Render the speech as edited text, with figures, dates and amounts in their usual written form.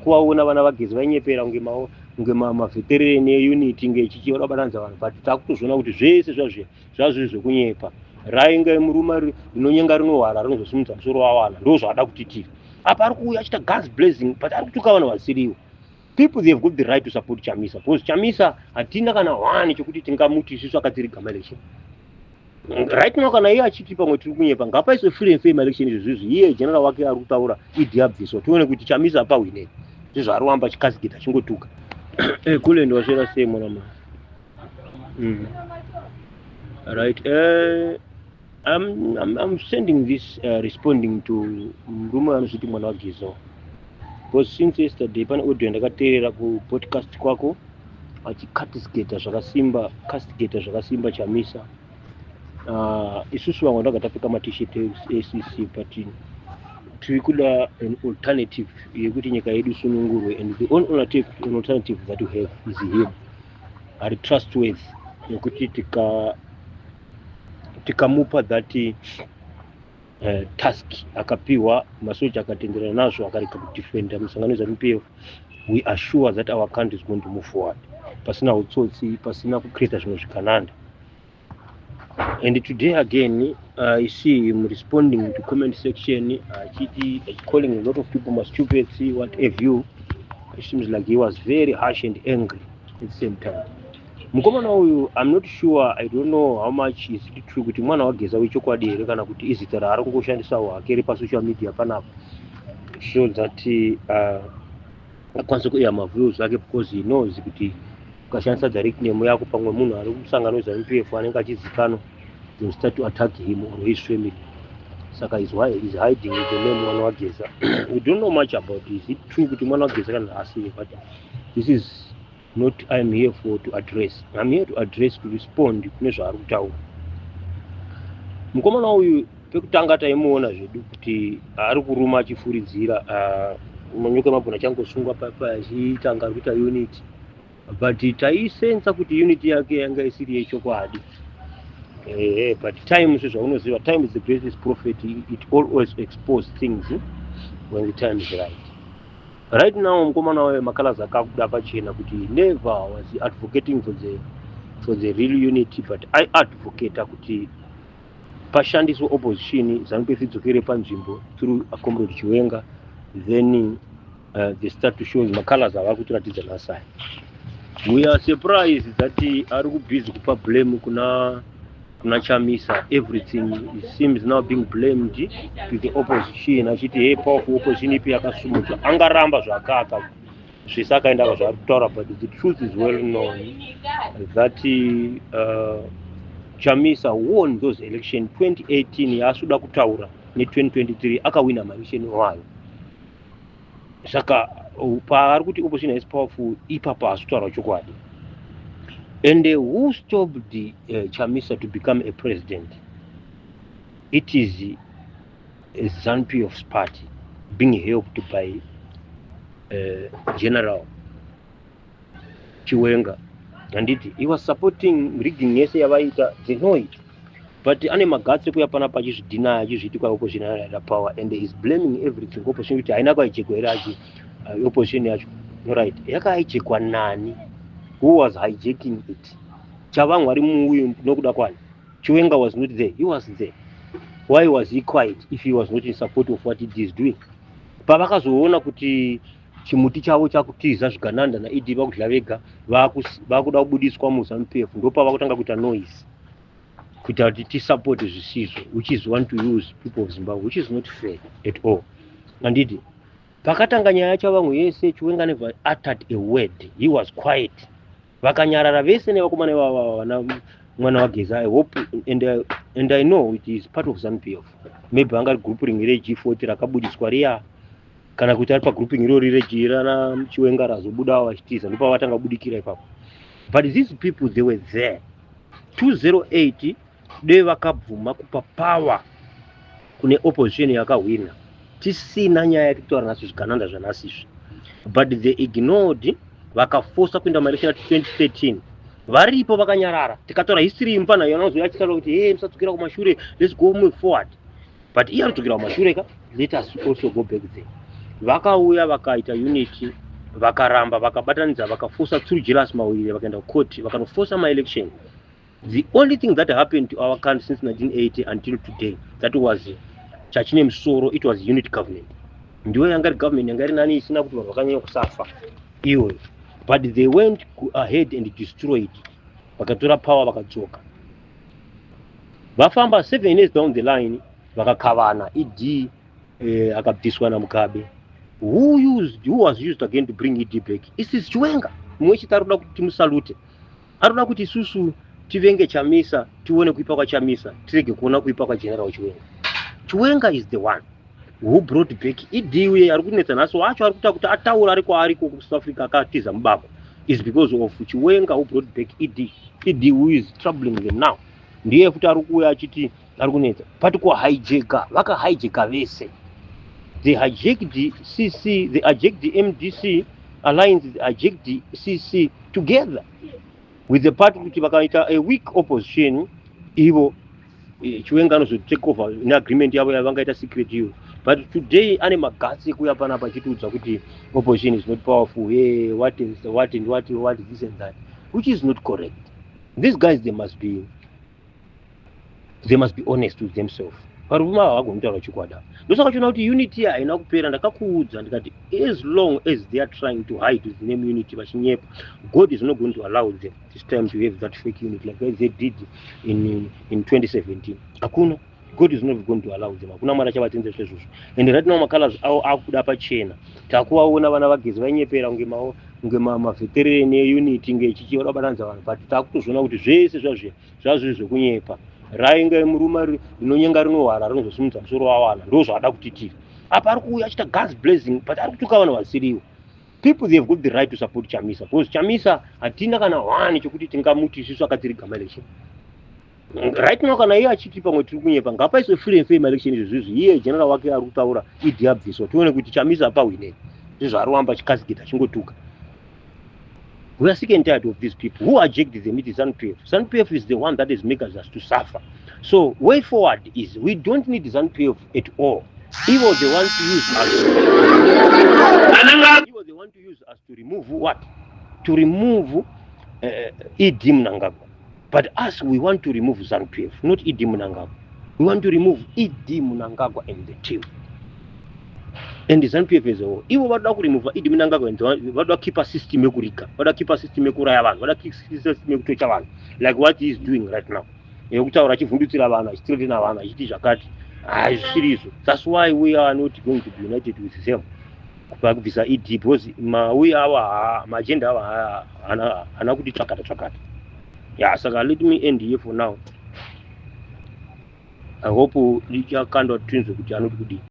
kuvaona vana vagezi vainyepera kunge mavhetereni eunity ngechichiva vabatanidza vanhu, but takutozviona kuti zvese zvazviri zvekunyepa. Rainge murume rinonyenga rinohwara rinozosimudza musoro wawana, ndo zvaada kuti tiri apa. Ari kuuya achita guns blazing, but ari kutuka vanhu vasiriwo. People they have got the right to support Chamisa, because Chamisa hatina kana hwani chokuti tingamuti isusu akatiri gama election. Right now kana iye achiti pamwe tiri kunyepa, ngapaiswe free and fair election izvizvi, iye general wake ari kutaura idiabviso, tione kuti Chamisa apa winei. Ndizvo ari kuamba chikasigita chingotuka. Kule ndo wasvera sei mwana mama. Right, I'm sending this responding to murume anozviti mwana wagezo. Because since yesterday pane audio ndakateerera ku podcast kwako achikastigeta zvakasimba Chamisa. Isusu vamwe ndakatapfeka maT-shirt ACC, but tiri kuda an alternative yekuti nyika yedu isunungurwe, and the only alternative that we have is him. Ari trustworthy yekuti tikamupa that task akapiwa masoja akatenderana nazvo akareka kudefenda musangano ZANU-PF, we are sure that our country is going to move forward pasina utsotsi, pasina kucreate zvimwe zvikananda. And today again I see him responding to comment section, calling a lot of people stupid, see what have you. It seems like he was very harsh and angry at the same time. Mukomana uyu, I'm not sure, I don't know how much is it true kuti mwana wageza wechokwadi here kana kuti izita raari kungoshandisa wake ri pasocial media panapa, so that akwanise kuya maviews ake, because he knows kuti ukashandisa direct name yako pamwe munhu ari kusangano ZANU-PF anenge achizikanwa, they will start to attack him or his family. Saka is why he's hiding with the name mwana wageza. We don't know much about this. Is it true kuti mwana wageza kana asiye, but this is not I'm here for to address. I'm here to address, to respond kune zvaari kutaura. Mukomana uyu pekutanga taimuona zvedu kuti ari kuruma achifuridzira manyoka mabhona changosungwa papa achitanga kuita unity, but taisensa kuti unity yake yanga isiri yechokwadi. But time sezvaunoziva, time is the greatest prophet. It always exposes things when the time is right. Right now mukomana wawe makalazi akakuda pachena kuti never was advocating for the real unity, but I advocate kuti pashandiswe opposition ZANU-PF idzokere panzvimbo through a comrade Chiwenga, then they start to show makalazi ava kutiratidza nasai. We are surprised that ari kubhizi kupa blame kuna Chamisa. Everything seems now being blamed to the opposition. Achiti hey, powerful opposition ipi yakasumudzwa angaramba zvakaka zvisakaenda zvari kutaura, but the truth is well known that Chamisa won those elections 2018 yaasuda kutaura ne 2023 akawina maelection wayo. Saka paari kuti opposition is powerful ipapa asutaura chokwadi. And who stopped Chamisa to become a president? It is ZANU-PF's party being helped by General Chiwenga. And he was supporting rigging yese yavaita, they know it. But ane magatsi kuya panapa achizvidhina achizviti kwa opposition yana power, and he is blaming everything opposition kuti haina kwaichekwa ere achi opposition yacho. Right, yakaichekwa nani? Who was hijacking it? Chavang wari muyu nokuda kwani. Chiwenga was not there. He was there. Why was he quiet if he was not in support of what he is doing? Pavakazoona kuti chimuti chavo chakutiza zvigananda naID vakudla vega vakuda kubudiswa muZANU-PF, ndo pavakutanga kuita noise kuita kuti tisupport zvisizvo, which is want to use people of Zimbabwe, which is not fair at all. Andidi pakatanga nyaya yacho vamwe yese Chiwenga never uttered a word. He was quiet. Vakanyarara vese nevakomana vana mwana wageza. I hope and I know it is part of ZANU-PF. Maybe vanga grouping ire G40 rakabudiswa riya kana kuti ari pagrouping iro rire jirana Chiwenga razobuda vachitiza ndipo vatanga budikira ipapo. But these people, they were there 2008 de vakabvuma kupa power kune opposition yakawina tisina nyaya yekutaura naso zvigananda zvanasizvi, but they ignored, vakafosa kuenda maelection at 2013. Varipo vakanyarara, tikatora history impana yanozoya chikaro kuti hey, musadzokera kumashure, let's go move forward. But iye anodzokera kumashure ka, let us also go back there. vakauya vakaita unity vakaramba vakabatanidza vakaforsa through Julius Mawire vakaenda court vakanoforsa ma-election. The only thing that happened to our country since 1980 until today, that was chachine musoro, it was unity government. Ndiyo yanga government yanga nani isina kuti vanhu vakanyanya kusafa iwe, but they went ahead and destroyed, vakatora power vakadzoka, vafamba 7 years down the line vakakavana ED akabviswa naMugabe. Who was used again to bring ED back? Is Chiwenga. Mwe chita aruda kuti timusalute, aruda kuti isusu tivenge Chamisa, tione kuipa kwa Chamisa, tirege kuona kuipa kwa General Chiwenga. Chiwenga is the one who brought back ED. Uye ari kunetsa naso wacho ari kuita kuti ataura ariko ku South Africa akatiza mubako is because of Chiwenga who brought back ED. ED who is troubling them now. Ndiye futi ari kuuya achiti ari kunetsa pati ku hijacka, vaka hijacka vese. They hijacked the CC, they hijacked the MDC alliance, they hijacked the CC together with the party kuti vakaita a weak opposition. Ivo Chiwenga anozo take over in agreement yavo yavangaita secret hiyo. But today ane magatsi kuya pana pachitudza kuti opposition is not powerful, hey, what is this and that, which is not correct. These guys, they must be honest with themselves. Paruma havagontaura chikwada. Ndosaka kuti unity haina kupera. Ndakakuudza ndikati as long as they are trying to hide the name unity vachinyepa, God is not going to allow them this time to have that fake unity like they did in 2017. Hakuna. God is not going to allow them. Hakuna mwana chavatenze zvesvozvo. And right now macolors awo akuda pachena. Takuvaona vana vagezi vainyepera unge maveterani eunity ngechichi vadabatanidza vanhu, but takutozviona kuti zvese zvazvo zvekunyepa. Rainge murume rinonyenga rinohwara rinozosimudza musoro wawana, ndo zvada kuti tiri apa ari kuuya achita guns blazing, but ari kutuka vanhu vasiriwo. People, they have got the right to support Chamisa, because Chamisa hatina kana wani chokuti tingamuti isusu akatiri gama election. Right now kana iye achiti pamwe tiri kunyepa ngapaiswe free and fair election izvozvo, iye general wake ari kutaura Idi abviswa, tione kuti Chamisa pawine. Ndizvo ari kuamba chikazikita chingotuka. We are sick and tired of these people who hijacked them. It is ZANU-PF. ZANU-PF is the one that is making us to suffer. So way forward is we don't need ZANU-PF at all. He was the one to use us. He was the one to use us to remove what? To remove Idi Mnangagwa. But us, we want to remove ZANU-PF, not Idi Mnangagwa. We want to remove Idi Mnangagwa and the team. And the ZANU-PF is all. Ivo vada kurimuva Idi Mnangagwa and vada keep a system yekurika, vada keep a system yekuraya vanhu, vada keep a system yekutocha vanhu, like what he is doing right now. Yekutaura achivhundutsira vanhu, achitirina vanhu, achiti zvakati. Hazvisirizo. That's why we are not going to be united with them. Kubvisa Idi, because we our agenda hana kuti tsvakata. Yeah, saka let me end here for now. I hope you can twins kuti anoti kudi.